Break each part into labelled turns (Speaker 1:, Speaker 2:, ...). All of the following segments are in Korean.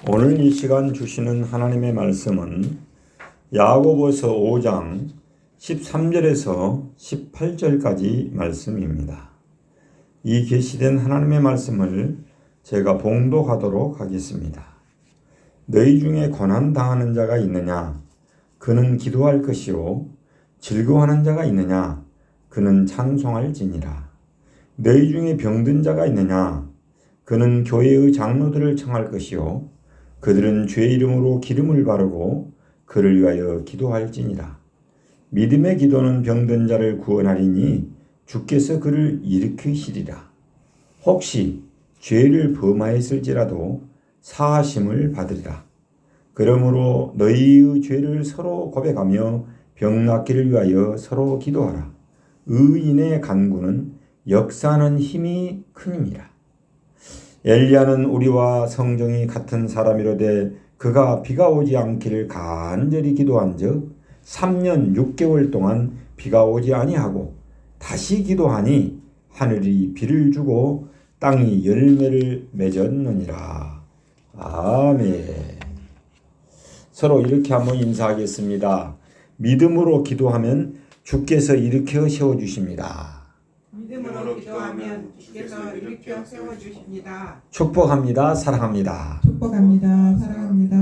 Speaker 1: 오늘 이 시간 주시는 하나님의 말씀은 야고보서 5장 13절에서 18절까지 말씀입니다. 이 계시된 하나님의 말씀을 제가 봉독하도록 하겠습니다. 너희 중에 고난당하는 자가 있느냐? 그는 기도할 것이요. 즐거워하는 자가 있느냐? 그는 찬송할지니라. 너희 중에 병든 자가 있느냐? 그는 교회의 장로들을 청할 것이요. 그들은 주의 이름으로 기름을 바르고 그를 위하여 기도할지니라. 믿음의 기도는 병든 자를 구원하리니 주께서 그를 일으키시리라. 혹시 죄를 범하였을지라도 사하심을 받으리라. 그러므로 너희의 죄를 서로 고백하며 병 낫기를 위하여 서로 기도하라. 의인의 간구는 역사하는 힘이 크니라. 엘리야는 우리와 성정이 같은 사람이로되 그가 비가 오지 않기를 간절히 기도한 즉 3년 6개월 동안 비가 오지 아니하고 다시 기도하니 하늘이 비를 주고 땅이 열매를 맺었느니라. 아멘. 서로 이렇게 한번 인사하겠습니다. 믿음으로 기도하면 주께서 일으켜 세워주십니다.
Speaker 2: 믿음으로 기도하면 주께서 일으켜 세워주십니다.
Speaker 1: 축복합니다. 사랑합니다.
Speaker 2: 축복합니다. 사랑합니다.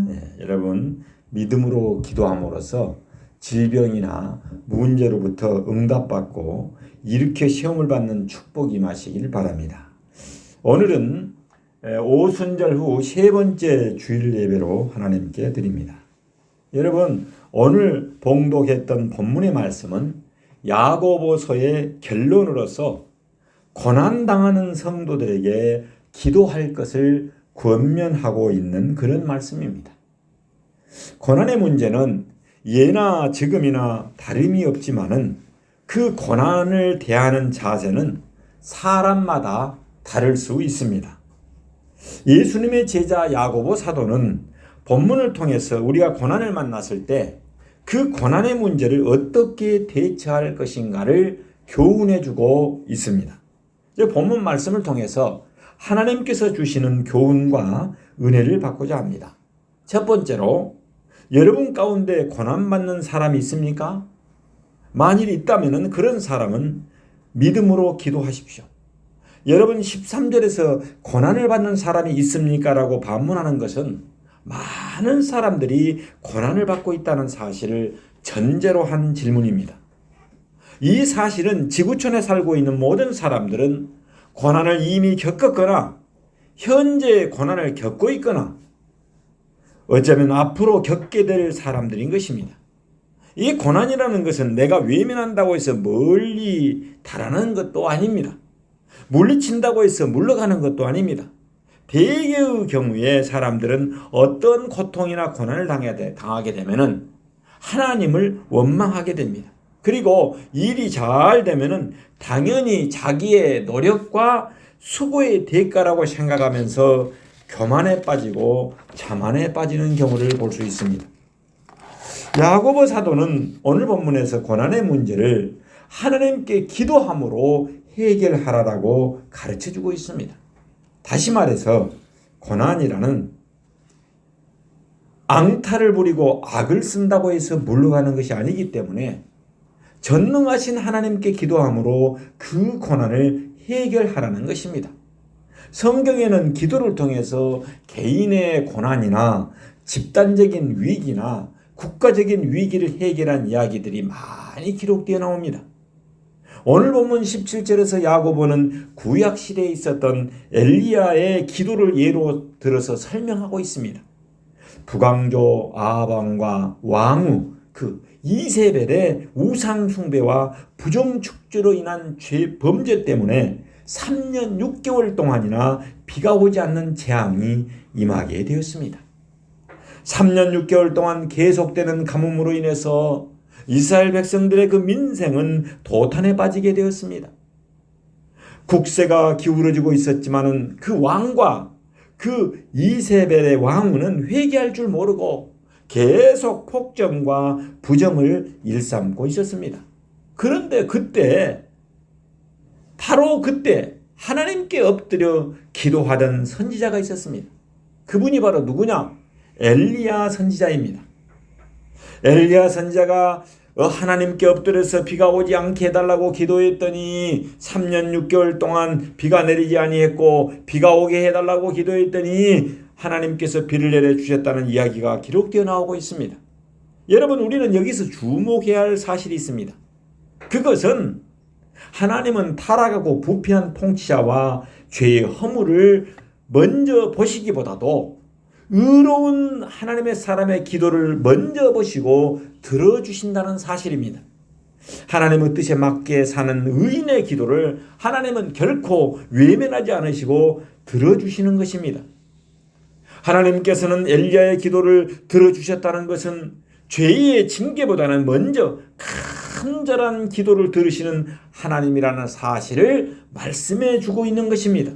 Speaker 1: 네, 여러분 믿음으로 기도함으로써 질병이나 문제로부터 응답받고 일으켜 시험을 받는 축복이 임하시길 바랍니다. 오늘은 오순절 후 세 번째 주일 예배로 하나님께 드립니다. 여러분 오늘 봉독했던 본문의 말씀은 야고보서의 결론으로서 고난당하는 성도들에게 기도할 것을 권면하고 있는 그런 말씀입니다. 고난의 문제는 예나 지금이나 다름이 없지만은 그 고난을 대하는 자세는 사람마다 다를 수 있습니다. 예수님의 제자 야고보 사도는 본문을 통해서 우리가 고난을 만났을 때 그 고난의 문제를 어떻게 대처할 것인가를 교훈해주고 있습니다. 본문 말씀을 통해서 하나님께서 주시는 교훈과 은혜를 받고자 합니다. 첫 번째로 여러분 가운데 고난받는 사람이 있습니까? 만일 있다면 그런 사람은 믿음으로 기도하십시오. 여러분 13절에서 고난을 받는 사람이 있습니까? 라고 반문하는 것은 많은 사람들이 고난을 받고 있다는 사실을 전제로 한 질문입니다. 이 사실은 지구촌에 살고 있는 모든 사람들은 고난을 이미 겪었거나 현재 고난을 겪고 있거나 어쩌면 앞으로 겪게 될 사람들인 것입니다. 이 고난이라는 것은 내가 외면한다고 해서 멀리 달아나는 것도 아닙니다. 물리친다고 해서 물러가는 것도 아닙니다. 대개의 경우에 사람들은 어떤 고통이나 고난을 당하게 되면은 하나님을 원망하게 됩니다. 그리고 일이 잘 되면은 당연히 자기의 노력과 수고의 대가라고 생각하면서 교만에 빠지고 자만에 빠지는 경우를 볼 수 있습니다. 야고보 사도는 오늘 본문에서 고난의 문제를 하나님께 기도함으로 해결하라고 가르쳐주고 있습니다. 다시 말해서 고난이라는 앙탈을 부리고 악을 쓴다고 해서 물러가는 것이 아니기 때문에 전능하신 하나님께 기도함으로 그 고난을 해결하라는 것입니다. 성경에는 기도를 통해서 개인의 고난이나 집단적인 위기나 국가적인 위기를 해결한 이야기들이 많이 기록되어 나옵니다. 오늘 본문 17절에서 야고보는 구약시대에 있었던 엘리야의 기도를 예로 들어서 설명하고 있습니다. 북왕조 아합왕과 왕후 그 이세벨의 우상숭배와 부정축제로 인한 범죄 때문에 3년 6개월 동안이나 비가 오지 않는 재앙이 임하게 되었습니다. 3년 6개월 동안 계속되는 가뭄으로 인해서 이스라엘 백성들의 그 민생은 도탄에 빠지게 되었습니다. 국세가 기울어지고 있었지만은 그 왕과 그 이세벨의 왕후는 회개할 줄 모르고 계속 폭정과 부정을 일삼고 있었습니다. 그런데 그때 바로 그때 하나님께 엎드려 기도하던 선지자가 있었습니다. 그분이 바로 누구냐? 엘리야 선지자입니다. 엘리야 선지자가 하나님께 엎드려서 비가 오지 않게 해달라고 기도했더니 3년 6개월 동안 비가 내리지 아니했고, 비가 오게 해달라고 기도했더니 하나님께서 비를 내려주셨다는 이야기가 기록되어 나오고 있습니다. 여러분, 우리는 여기서 주목해야 할 사실이 있습니다. 그것은 하나님은 타락하고 부패한 통치자와 죄의 허물을 먼저 보시기보다도 의로운 하나님의 사람의 기도를 먼저 보시고 들어주신다는 사실입니다. 하나님의 뜻에 맞게 사는 의인의 기도를 하나님은 결코 외면하지 않으시고 들어주시는 것입니다. 하나님께서는 엘리야의 기도를 들어주셨다는 것은 죄의 징계보다는 먼저 간절한 기도를 들으시는 하나님이라는 사실을 말씀해 주고 있는 것입니다.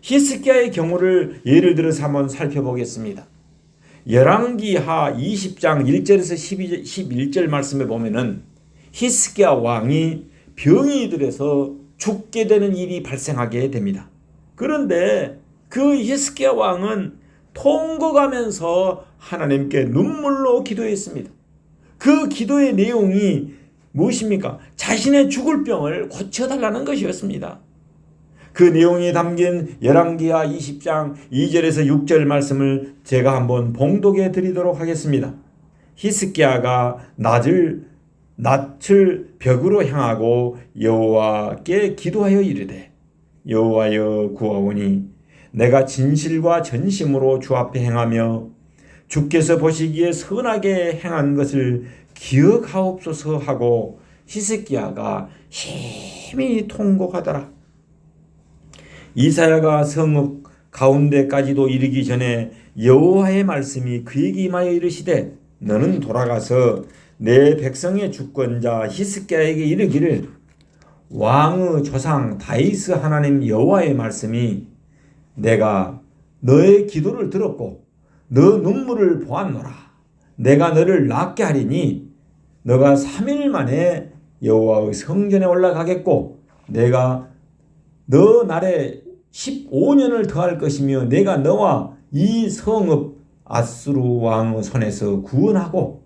Speaker 1: 히스기야의 경우를 예를 들어서 한번 살펴보겠습니다. 열왕기하 20장 1절에서 11절 말씀에 보면은 히스기야 왕이 병이 들어서 죽게 되는 일이 발생하게 됩니다. 그런데 그 히스기야 왕은 통곡하면서 하나님께 눈물로 기도했습니다. 그 기도의 내용이 무엇입니까? 자신의 죽을 병을 고쳐달라는 것이었습니다. 그 내용이 담긴 열왕기하 20장 2절에서 6절 말씀을 제가 한번 봉독해 드리도록 하겠습니다. 히스기야가 낯을 벽으로 향하고 여호와께 기도하여 이르되, 여호와여 구하오니 내가 진실과 전심으로 주 앞에 행하며 주께서 보시기에 선하게 행한 것을 기억하옵소서 하고 히스기야가 심히 통곡하더라. 이사야가 성읍 가운데까지도 이르기 전에 여호와의 말씀이 그에게 임하여 이르시되, 너는 돌아가서 내 백성의 주권자 히스기야에게 이르기를, 왕의 조상 다윗의 하나님 여호와의 말씀이 내가 너의 기도를 들었고 너 눈물을 보았노라. 내가 너를 낫게 하리니 너가 3일 만에 여호와의 성전에 올라가겠고 내가 너 날에 15년을 더할 것이며 내가 너와 이 성읍 아수르 왕의 손에서 구원하고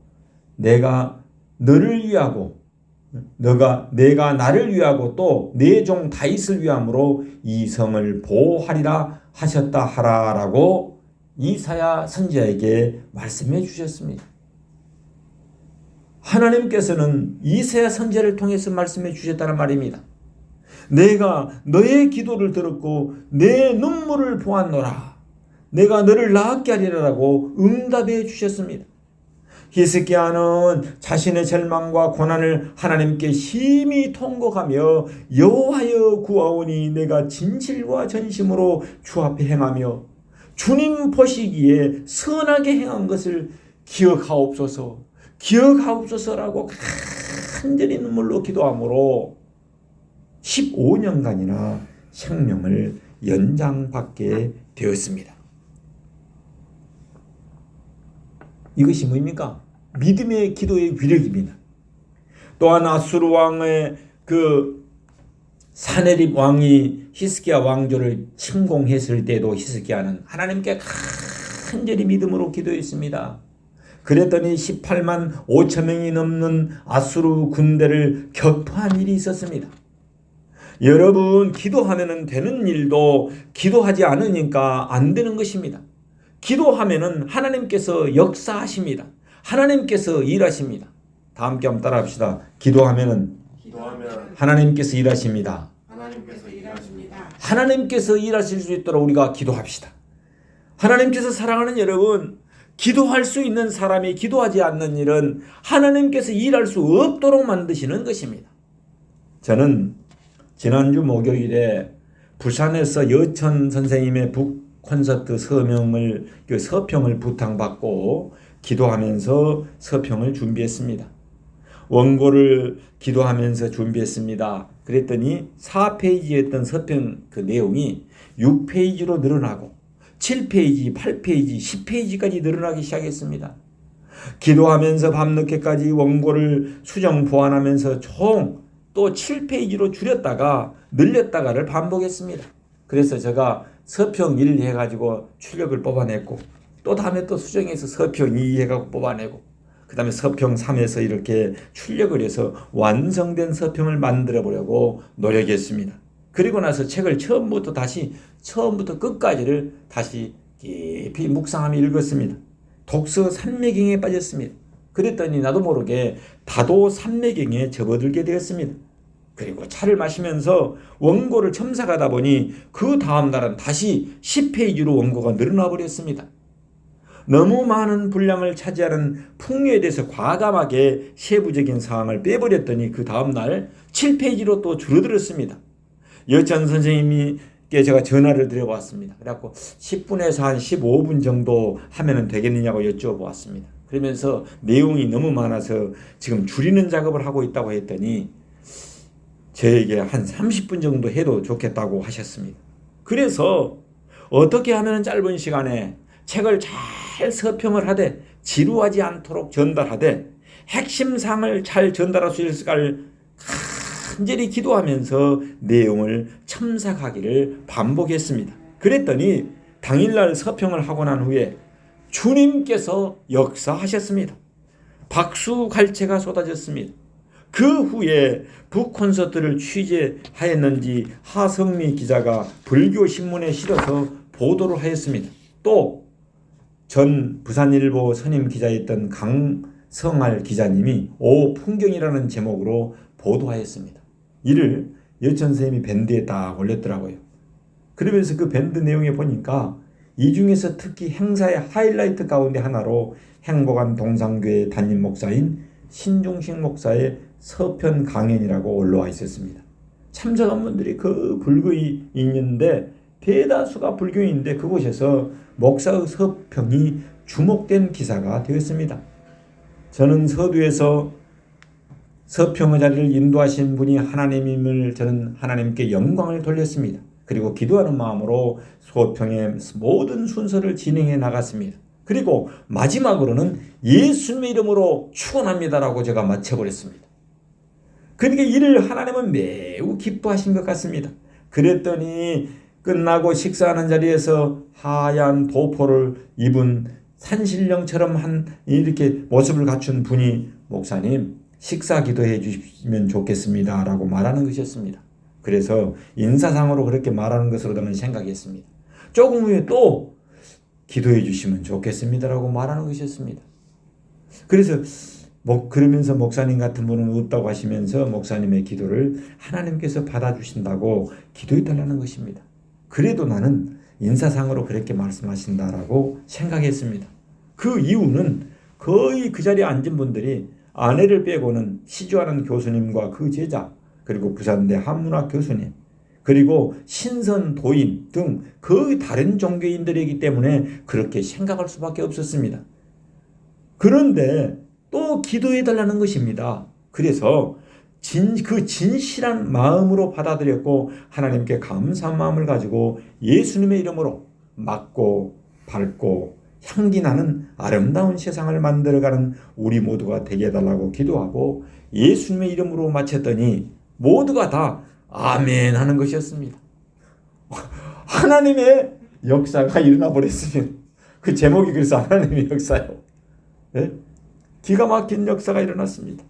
Speaker 1: 내가 너를 위하고 내가 나를 위하고 또 내 종 다윗을 위함으로 이 성을 보호하리라 하셨다 하라라고 이사야 선지자에게 말씀해 주셨습니다. 하나님께서는 이사야 선지자를 통해서 말씀해 주셨다는 말입니다. 내가 너의 기도를 들었고 내 눈물을 보았노라. 내가 너를 낫게 하리라라고 응답해 주셨습니다. 히스기야는 자신의 절망과 고난을 하나님께 심히 통곡하며 여호와여 구하오니 내가 진실과 전심으로 주 앞에 행하며 주님 보시기에 선하게 행한 것을 기억하옵소서라고 간절히 눈물로 기도함으로 15년간이나 생명을 연장받게 되었습니다. 이것이 뭐입니까? 믿음의 기도의 위력입니다. 또한 아수르 왕의 그 사네립 왕이 히스기야 왕조를 침공했을 때도 히스기야는 하나님께 간절히 믿음으로 기도했습니다. 그랬더니 18만 5천 명이 넘는 아수르 군대를 격파한 일이 있었습니다. 여러분, 기도하면 되는 일도 기도하지 않으니까 안 되는 것입니다. 기도하면은 하나님께서 역사하십니다. 하나님께서 일하십니다. 다 함께 한번 따라합시다. 기도하면 하나님께서 일하십니다. 하나님께서 일하실 수 있도록 우리가 기도합시다. 하나님께서 사랑하는 여러분, 기도할 수 있는 사람이 기도하지 않는 일은 하나님께서 일할 수 없도록 만드시는 것입니다. 저는 지난주 목요일에 부산에서 여천 선생님의 북 콘서트 서평을 부탁받고 기도하면서 서평을 준비했습니다. 원고를 기도하면서 준비했습니다. 그랬더니 4페이지였던 서평 그 내용이 6페이지로 늘어나고 7페이지, 8페이지, 10페이지까지 늘어나기 시작했습니다. 기도하면서 밤늦게까지 원고를 수정 보완하면서 총 또 7페이지로 줄였다가 늘렸다가를 반복했습니다. 그래서 제가 서평 1 해가지고 출력을 뽑아냈고, 또 다음에 또 수정해서 서평 2 해가지고 뽑아내고, 그 다음에 서평 3에서 이렇게 출력을 해서 완성된 서평을 만들어 보려고 노력했습니다. 그리고 나서 책을 처음부터 끝까지를 다시 깊이 묵상하며 읽었습니다. 독서 산매경에 빠졌습니다. 그랬더니 나도 모르게 다도 산매경에 접어들게 되었습니다. 그리고 차를 마시면서 원고를 첨삭하다 보니 그 다음 날은 다시 10페이지로 원고가 늘어나 버렸습니다. 너무 많은 분량을 차지하는 풍류에 대해서 과감하게 세부적인 사항을 빼버렸더니 그 다음 날 7페이지로 또 줄어들었습니다. 여천 선생님께 제가 전화를 드려봤습니다. 그래갖고 10분에서 한 15분 정도 하면 되겠느냐고 여쭤보았습니다. 그러면서 내용이 너무 많아서 지금 줄이는 작업을 하고 있다고 했더니 저에게 한 30분 정도 해도 좋겠다고 하셨습니다. 그래서 어떻게 하면 짧은 시간에 책을 잘 서평을 하되 지루하지 않도록 전달하되 핵심 사항을 잘 전달할 수 있을까를 간절히 기도하면서 내용을 첨삭하기를 반복했습니다. 그랬더니 당일날 서평을 하고 난 후에 주님께서 역사하셨습니다. 박수 갈채가 쏟아졌습니다. 그 후에 북콘서트를 취재하였는지 하성미 기자가 불교신문에 실어서 보도를 하였습니다. 또 전 부산일보 선임 기자였던 강성할 기자님이 오 풍경이라는 제목으로 보도하였습니다. 이를 여천 선생님이 밴드에 딱 올렸더라고요. 그러면서 그 밴드 내용에 보니까 이 중에서 특히 행사의 하이라이트 가운데 하나로 행복한 동산교회 담임 목사인 신중식 목사의 서편 강연이라고 올라와 있었습니다. 참석한 분들이 그 불교인인데 대다수가 불교인인데 그곳에서 목사의 서평이 주목된 기사가 되었습니다. 저는 서두에서 서평의 자리를 인도하신 분이 하나님임을 저는 하나님께 영광을 돌렸습니다. 그리고 기도하는 마음으로 서평의 모든 순서를 진행해 나갔습니다. 그리고 마지막으로는 예수님의 이름으로 축원합니다라고 제가 마쳐버렸습니다. 그러니까 이를 하나님은 매우 기뻐하신 것 같습니다. 그랬더니 끝나고 식사하는 자리에서 하얀 도포를 입은 산신령처럼 이렇게 모습을 갖춘 분이 목사님 식사 기도해 주시면 좋겠습니다 라고 말하는 것이었습니다. 그래서 인사상으로 그렇게 말하는 것으로 저는 생각했습니다. 조금 후에 또 기도해 주시면 좋겠습니다 라고 말하는 것이었습니다. 그래서 그러면서 목사님 같은 분은 없다고 하시면서 목사님의 기도를 하나님께서 받아주신다고 기도해 달라는 것입니다. 그래도 나는 인사상으로 그렇게 말씀하신다라고 생각했습니다. 그 이유는 거의 그 자리에 앉은 분들이 아내를 빼고는 시주하는 교수님과 그 제자, 그리고 부산대 한문학 교수님, 그리고 신선 도인 등 거의 다른 종교인들이기 때문에 그렇게 생각할 수밖에 없었습니다. 그런데 또 기도해 달라는 것입니다. 그래서 그 진실한 마음으로 받아들였고 하나님께 감사한 마음을 가지고 예수님의 이름으로 맑고 밝고 향기 나는 아름다운 세상을 만들어가는 우리 모두가 되게 해달라고 기도하고 예수님의 이름으로 마쳤더니 모두가 다 아멘 하는 것이었습니다. 하나님의 역사가 일어나 버렸으면 그 제목이 그래서 하나님의 역사요. 네? 기가 막힌 역사가 일어났습니다.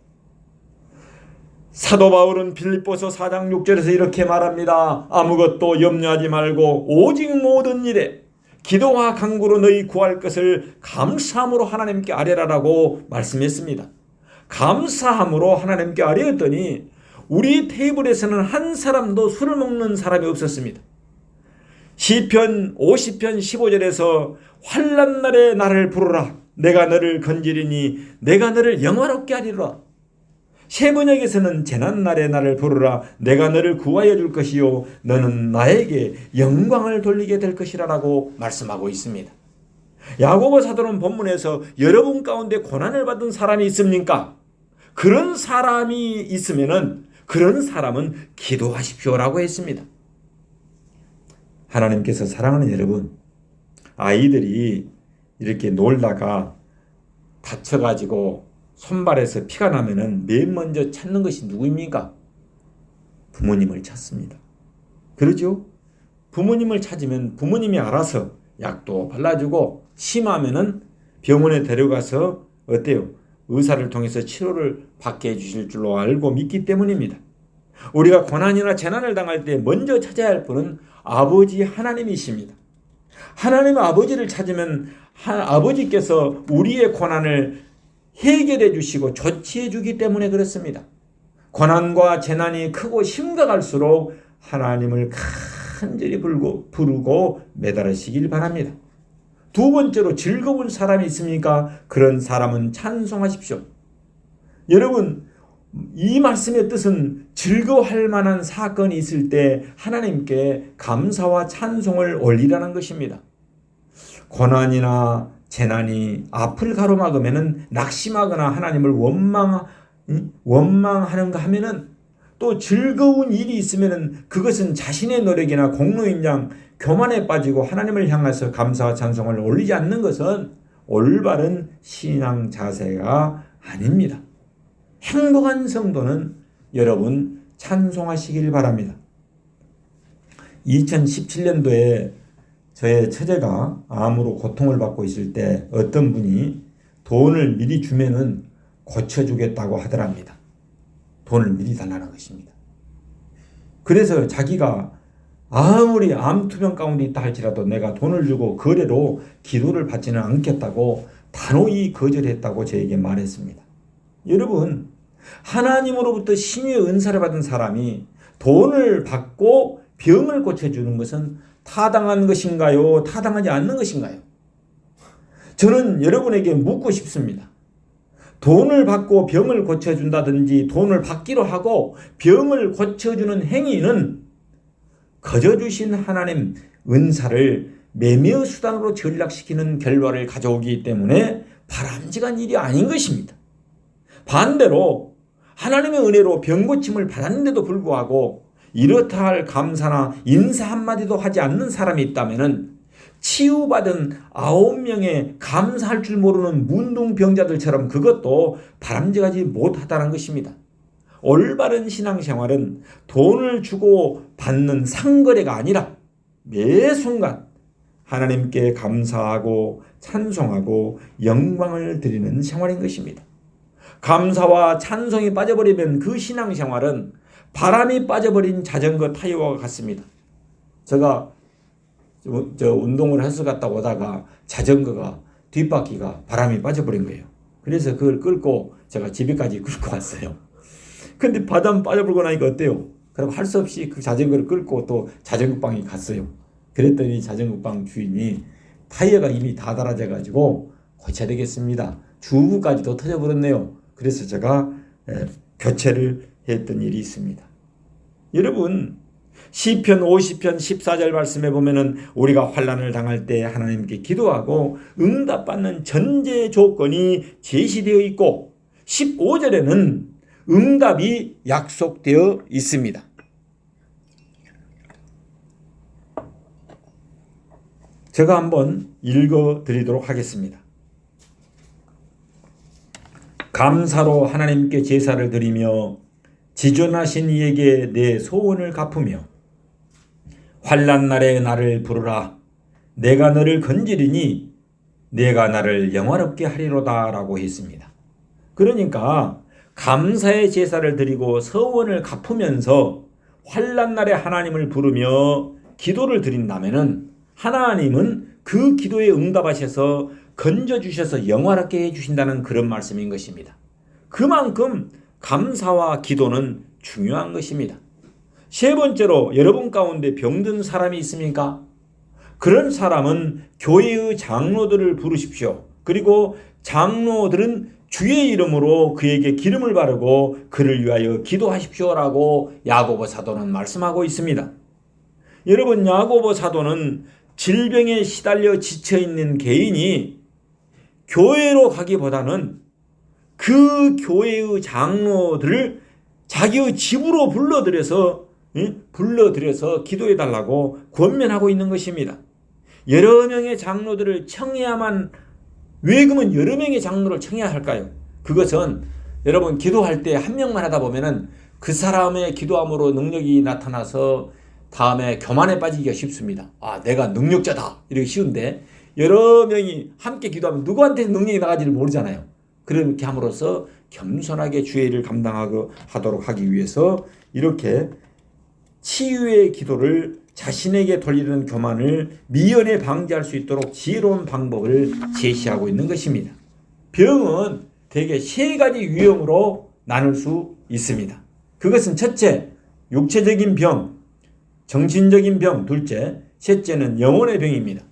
Speaker 1: 사도 바울은 빌립보서 4장 6절에서 이렇게 말합니다. 아무것도 염려하지 말고 오직 모든 일에 기도와 간구로 너희 구할 것을 감사함으로 하나님께 아뢰라라고 말씀했습니다. 감사함으로 하나님께 아뢰었더니 우리 테이블에서는 한 사람도 술을 먹는 사람이 없었습니다. 시편 50편 15절에서 환난 날에 나를 부르라 내가 너를 건지리니 내가 너를 영화롭게 하리라. 세번역에서는 재난날에 나를 부르라 내가 너를 구하여 줄 것이요 너는 나에게 영광을 돌리게 될 것이라고 말씀하고 있습니다. 야고보 사도는 본문에서 여러분 가운데 고난을 받은 사람이 있습니까? 그런 사람이 있으면은 그런 사람은 기도하십시오라고 했습니다. 하나님께서 사랑하는 여러분, 아이들이 이렇게 놀다가 다쳐가지고 손발에서 피가 나면은 맨 먼저 찾는 것이 누구입니까? 부모님을 찾습니다. 그러죠? 부모님을 찾으면 부모님이 알아서 약도 발라주고 심하면은 병원에 데려가서 어때요? 의사를 통해서 치료를 받게 해주실 줄로 알고 믿기 때문입니다. 우리가 고난이나 재난을 당할 때 먼저 찾아야 할 분은 아버지 하나님이십니다. 하나님 아버지를 찾으면 아버지께서 우리의 고난을 해결해 주시고 조치해 주기 때문에 그렇습니다. 고난과 재난이 크고 심각할수록 하나님을 간절히 부르고 매달으시길 바랍니다. 두 번째로 즐거운 사람이 있습니까? 그런 사람은 찬송하십시오. 여러분, 이 말씀의 뜻은 즐거워할 만한 사건이 있을 때 하나님께 감사와 찬송을 올리라는 것입니다. 고난이나 재난이 앞을 가로막으면 낙심하거나 하나님을 원망하는가 하면은 또 즐거운 일이 있으면 그것은 자신의 노력이나 공로인장 교만에 빠지고 하나님을 향해서 감사와 찬송을 올리지 않는 것은 올바른 신앙 자세가 아닙니다. 행복한 성도는 여러분 찬송하시길 바랍니다. 2017년도에 저의 처제가 암으로 고통을 받고 있을 때 어떤 분이 돈을 미리 주면은 고쳐주겠다고 하더랍니다. 돈을 미리 달라는 것입니다. 그래서 자기가 아무리 암투병 가운데 있다 할지라도 내가 돈을 주고 거래로 기도를 받지는 않겠다고 단호히 거절했다고 저에게 말했습니다. 여러분, 하나님으로부터 신유의 은사를 받은 사람이 돈을 받고 병을 고쳐주는 것은 타당한 것인가요? 타당하지 않는 것인가요? 저는 여러분에게 묻고 싶습니다. 돈을 받고 병을 고쳐준다든지 돈을 받기로 하고 병을 고쳐주는 행위는 거저 주신 하나님 은사를 매매 수단으로 전락시키는 결과를 가져오기 때문에 바람직한 일이 아닌 것입니다. 반대로 하나님의 은혜로 병 고침을 받았는데도 불구하고 이렇다 할 감사나 인사 한마디도 하지 않는 사람이 있다면 치유받은 9명의 감사할 줄 모르는 문둥병자들처럼 그것도 바람직하지 못하다는 것입니다. 올바른 신앙생활은 돈을 주고 받는 상거래가 아니라 매 순간 하나님께 감사하고 찬송하고 영광을 드리는 생활인 것입니다. 감사와 찬송이 빠져버리면 그 신앙생활은 바람이 빠져버린 자전거 타이어와 같습니다. 제가 운동을 해서 갔다 오다가 자전거가 뒷바퀴가 바람이 빠져버린 거예요. 그래서 그걸 끌고 제가 집에까지 끌고 왔어요. 근데 바람 빠져버리고 나니까 어때요? 그럼 할 수 없이 그 자전거를 끌고 또 자전거방에 갔어요. 그랬더니 자전거방 주인이 타이어가 이미 다 달아져 가지고 고쳐야 되겠습니다. 주부까지도 터져버렸네요. 그래서 제가 교체를 했던 일이 있습니다. 여러분, 시편 50편 14절 말씀에 보면은 우리가 환난을 당할 때 하나님께 기도하고 응답받는 전제 조건이 제시되어 있고 15절에는 응답이 약속되어 있습니다. 제가 한번 읽어 드리도록 하겠습니다. 감사로 하나님께 제사를 드리며 지존하신 이에게 내 소원을 갚으며 환난 날에 나를 부르라. 내가 너를 건지리니 내가 나를 영화롭게 하리로다 라고 했습니다. 그러니까 감사의 제사를 드리고 서원을 갚으면서 환난 날에 하나님을 부르며 기도를 드린다면은 하나님은 그 기도에 응답하셔서 건져주셔서 영화롭게 해주신다는 그런 말씀인 것입니다. 그만큼 감사와 기도는 중요한 것입니다. 세 번째로 여러분 가운데 병든 사람이 있습니까? 그런 사람은 교회의 장로들을 부르십시오. 그리고 장로들은 주의 이름으로 그에게 기름을 바르고 그를 위하여 기도하십시오라고 야고보 사도는 말씀하고 있습니다. 여러분, 야고보 사도는 질병에 시달려 지쳐있는 개인이 교회로 가기보다는 그 교회의 장로들을 자기의 집으로 불러들여서 기도해달라고 권면하고 있는 것입니다. 여러 명의 장로들을 청해야만, 왜 그러면 여러 명의 장로를 청해야 할까요? 그것은 여러분 기도할 때 한 명만 하다 보면은 그 사람의 기도함으로 능력이 나타나서 다음에 교만에 빠지기가 쉽습니다. 아, 내가 능력자다 이렇게 쉬운데 여러 명이 함께 기도하면 누구한테 능력이 나가지를 모르잖아요. 그렇게 함으로써 겸손하게 주의 일을 감당하도록 하기 위해서 이렇게 치유의 기도를 자신에게 돌리는 교만을 미연에 방지할 수 있도록 지혜로운 방법을 제시하고 있는 것입니다. 병은 대개 세 가지 유형으로 나눌 수 있습니다. 그것은 첫째, 육체적인 병, 정신적인 병, 둘째, 셋째는 영혼의 병입니다.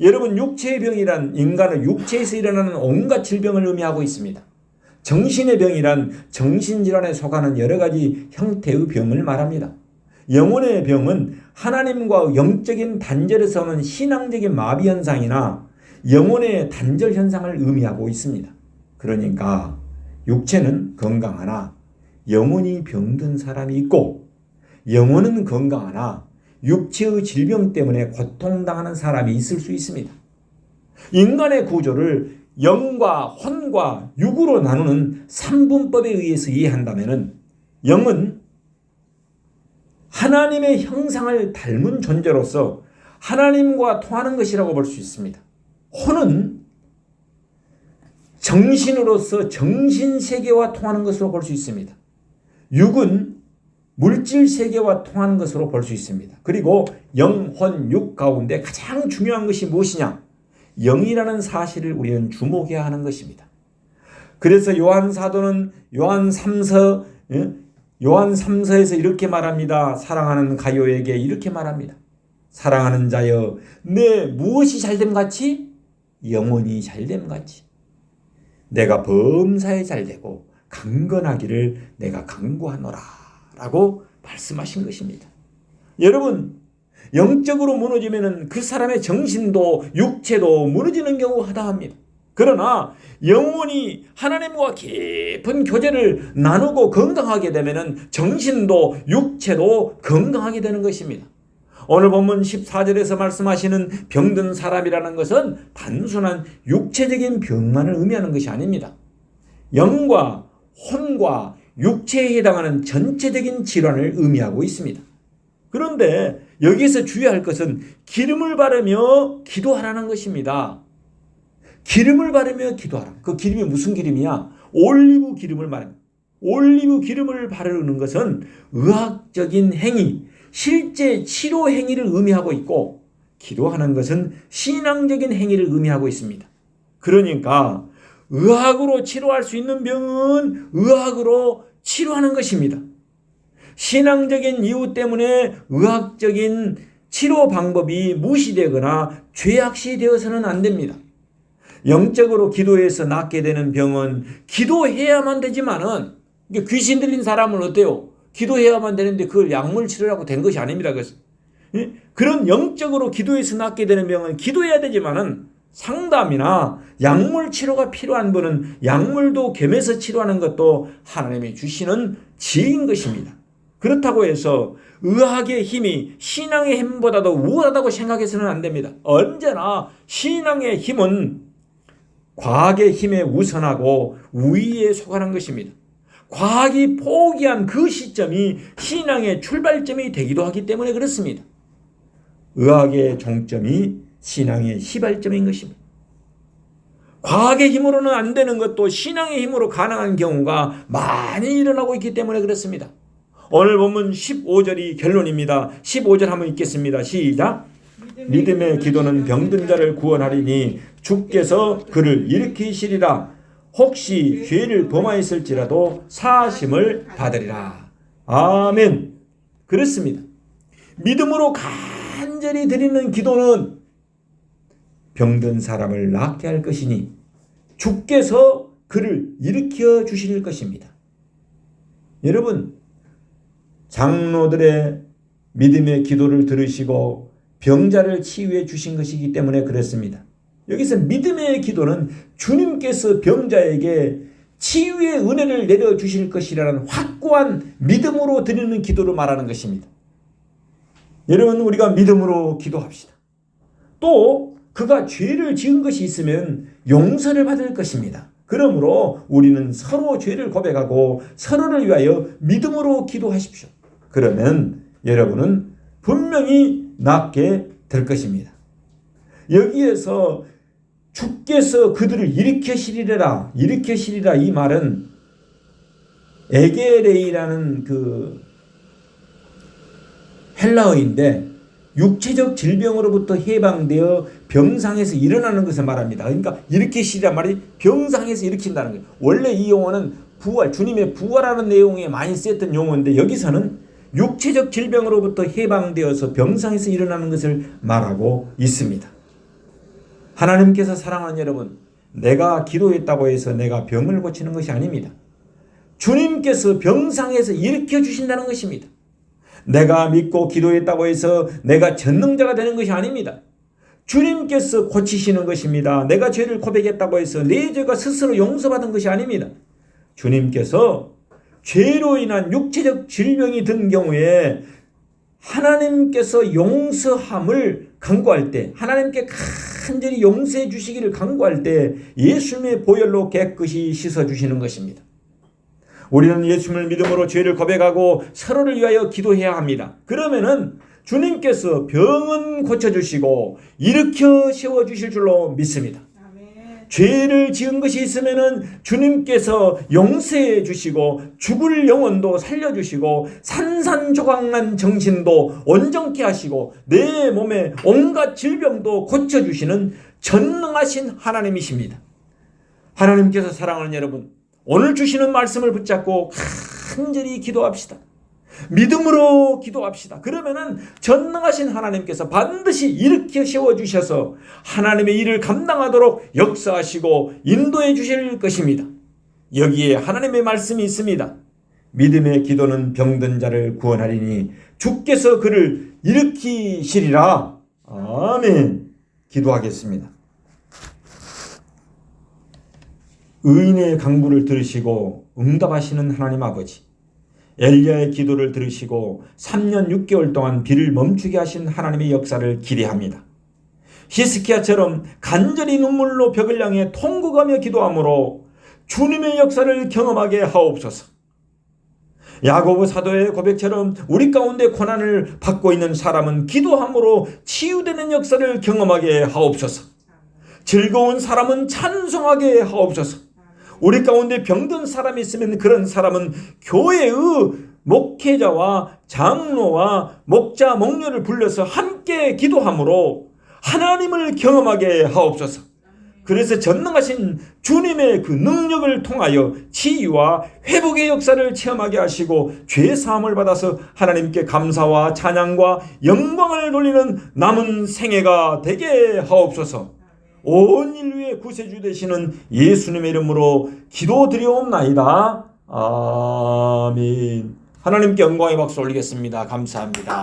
Speaker 1: 여러분, 육체의 병이란 인간의 육체에서 일어나는 온갖 질병을 의미하고 있습니다. 정신의 병이란 정신질환에 속하는 여러 가지 형태의 병을 말합니다. 영혼의 병은 하나님과 영적인 단절에서 오는 신앙적인 마비 현상이나 영혼의 단절 현상을 의미하고 있습니다. 그러니까 육체는 건강하나 영혼이 병든 사람이 있고 영혼은 건강하나 육체의 질병 때문에 고통당하는 사람이 있을 수 있습니다. 인간의 구조를 영과 혼과 육으로 나누는 삼분법에 의해서 이해한다면 영은 하나님의 형상을 닮은 존재로서 하나님과 통하는 것이라고 볼 수 있습니다. 혼은 정신으로서 정신세계와 통하는 것으로 볼 수 있습니다. 육은 물질세계와 통하는 것으로 볼 수 있습니다. 그리고 영, 혼, 육 가운데 가장 중요한 것이 무엇이냐? 영이라는 사실을 우리는 주목해야 하는 것입니다. 그래서 요한 사도는 요한 3서에서 이렇게 말합니다. 사랑하는 가요에게 이렇게 말합니다. 사랑하는 자여, 내 무엇이 잘됨 같이? 영혼이 잘됨 같이. 내가 범사에 잘되고 강건하기를 내가 강구하노라 라고 말씀하신 것입니다. 여러분, 영적으로 무너지면 그 사람의 정신도 육체도 무너지는 경우 하다합니다. 그러나 영혼이 하나님과 깊은 교제를 나누고 건강하게 되면 정신도 육체도 건강하게 되는 것입니다. 오늘 본문 14절에서 말씀하시는 병든 사람이라는 것은 단순한 육체적인 병만을 의미하는 것이 아닙니다. 영과 혼과 육체에 해당하는 전체적인 질환을 의미하고 있습니다. 그런데 여기에서 주의할 것은 기름을 바르며 기도하라는 것입니다. 기름을 바르며 기도하라. 그 기름이 무슨 기름이야? 올리브 기름을 말합니다. 올리브 기름을 바르는 것은 의학적인 행위, 실제 치료 행위를 의미하고 있고 기도하는 것은 신앙적인 행위를 의미하고 있습니다. 그러니까 의학으로 치료할 수 있는 병은 의학으로 치료하는 것입니다. 신앙적인 이유 때문에 의학적인 치료 방법이 무시되거나 죄악시되어서는 안 됩니다. 영적으로 기도해서 낫게 되는 병은 기도해야만 되지만은 귀신 들린 사람은 어때요? 기도해야만 되는데 그걸 약물 치료라고 된 것이 아닙니다. 그런 영적으로 기도해서 낫게 되는 병은 기도해야 되지만은 상담이나 약물 치료가 필요한 분은 약물도 겸해서 치료하는 것도 하나님이 주시는 지혜인 것입니다. 그렇다고 해서 의학의 힘이 신앙의 힘보다도 우월하다고 생각해서는 안 됩니다. 언제나 신앙의 힘은 과학의 힘에 우선하고 우위에 속하는 것입니다. 과학이 포기한 그 시점이 신앙의 출발점이 되기도 하기 때문에 그렇습니다. 의학의 종점이 신앙의 시발점인 것입니다. 과학의 힘으로는 안 되는 것도 신앙의 힘으로 가능한 경우가 많이 일어나고 있기 때문에 그렇습니다. 오늘 본문 15절이 결론입니다. 15절 한번 읽겠습니다. 시작. 믿음의 기도는 병든 자를 구원하리니 주께서 그를 일으키시리라. 혹시 죄를 범하였을지라도 사하심을 받으리라. 아멘. 그렇습니다. 믿음으로 간절히 드리는 기도는 병든 사람을 낫게 할 것이니 주께서 그를 일으켜 주실 것입니다. 여러분, 장로들의 믿음의 기도를 들으시고 병자를 치유해 주신 것이기 때문에 그렇습니다. 여기서 믿음의 기도는 주님께서 병자에게 치유의 은혜를 내려주실 것이라는 확고한 믿음으로 드리는 기도를 말하는 것입니다. 여러분, 우리가 믿음으로 기도합시다. 또 그가 죄를 지은 것이 있으면 용서를 받을 것입니다. 그러므로 우리는 서로 죄를 고백하고 서로를 위하여 믿음으로 기도하십시오. 그러면 여러분은 분명히 낫게 될 것입니다. 여기에서 주께서 그들을 일으키시리라 이 말은 에게레이라는 그 헬라어인데 육체적 질병으로부터 해방되어 병상에서 일어나는 것을 말합니다. 그러니까 일으키시리란 말이 병상에서 일으킨다는 거예요. 원래 이 용어는 부활, 주님의 부활하는 내용에 많이 쓰였던 용어인데 여기서는 육체적 질병으로부터 해방되어서 병상에서 일어나는 것을 말하고 있습니다. 하나님께서 사랑하는 여러분, 내가 기도했다고 해서 내가 병을 고치는 것이 아닙니다. 주님께서 병상에서 일으켜 주신다는 것입니다. 내가 믿고 기도했다고 해서 내가 전능자가 되는 것이 아닙니다. 주님께서 고치시는 것입니다. 내가 죄를 고백했다고 해서 내 죄가 스스로 용서받은 것이 아닙니다. 주님께서 죄로 인한 육체적 질병이 든 경우에 하나님께서 용서함을 간구할 때, 하나님께 간절히 용서해 주시기를 간구할 때 예수님의 보혈로 깨끗이 씻어주시는 것입니다. 우리는 예수님을 믿음으로 죄를 고백하고 서로를 위하여 기도해야 합니다. 그러면은 주님께서 병은 고쳐주시고 일으켜 세워주실 줄로 믿습니다. 죄를 지은 것이 있으면은 주님께서 용서해 주시고 죽을 영혼도 살려주시고 산산조각난 정신도 온전케 하시고 내 몸에 온갖 질병도 고쳐주시는 전능하신 하나님이십니다. 하나님께서 사랑하는 여러분, 오늘 주시는 말씀을 붙잡고 간절히 기도합시다. 믿음으로 기도합시다. 그러면은 전능하신 하나님께서 반드시 일으켜 세워주셔서 하나님의 일을 감당하도록 역사하시고 인도해 주실 것입니다. 여기에 하나님의 말씀이 있습니다. 믿음의 기도는 병든 자를 구원하리니 주께서 그를 일으키시리라. 아멘. 기도하겠습니다. 의인의 간구를 들으시고 응답하시는 하나님 아버지, 엘리야의 기도를 들으시고 3년 6개월 동안 비를 멈추게 하신 하나님의 역사를 기대합니다. 히스기야처럼 간절히 눈물로 벽을 향해 통곡하며 기도함으로 주님의 역사를 경험하게 하옵소서. 야고보 사도의 고백처럼 우리 가운데 고난을 받고 있는 사람은 기도함으로 치유되는 역사를 경험하게 하옵소서. 즐거운 사람은 찬송하게 하옵소서. 우리 가운데 병든 사람이 있으면 그런 사람은 교회의 목회자와 장로와 목자, 목녀를 불러서 함께 기도함으로 하나님을 경험하게 하옵소서. 그래서 전능하신 주님의 그 능력을 통하여 치유와 회복의 역사를 체험하게 하시고 죄 사함을 받아서 하나님께 감사와 찬양과 영광을 돌리는 남은 생애가 되게 하옵소서. 온 인류의 구세주 되시는 예수님의 이름으로 기도드리옵나이다. 아멘. 하나님께 영광의 박수 올리겠습니다. 감사합니다.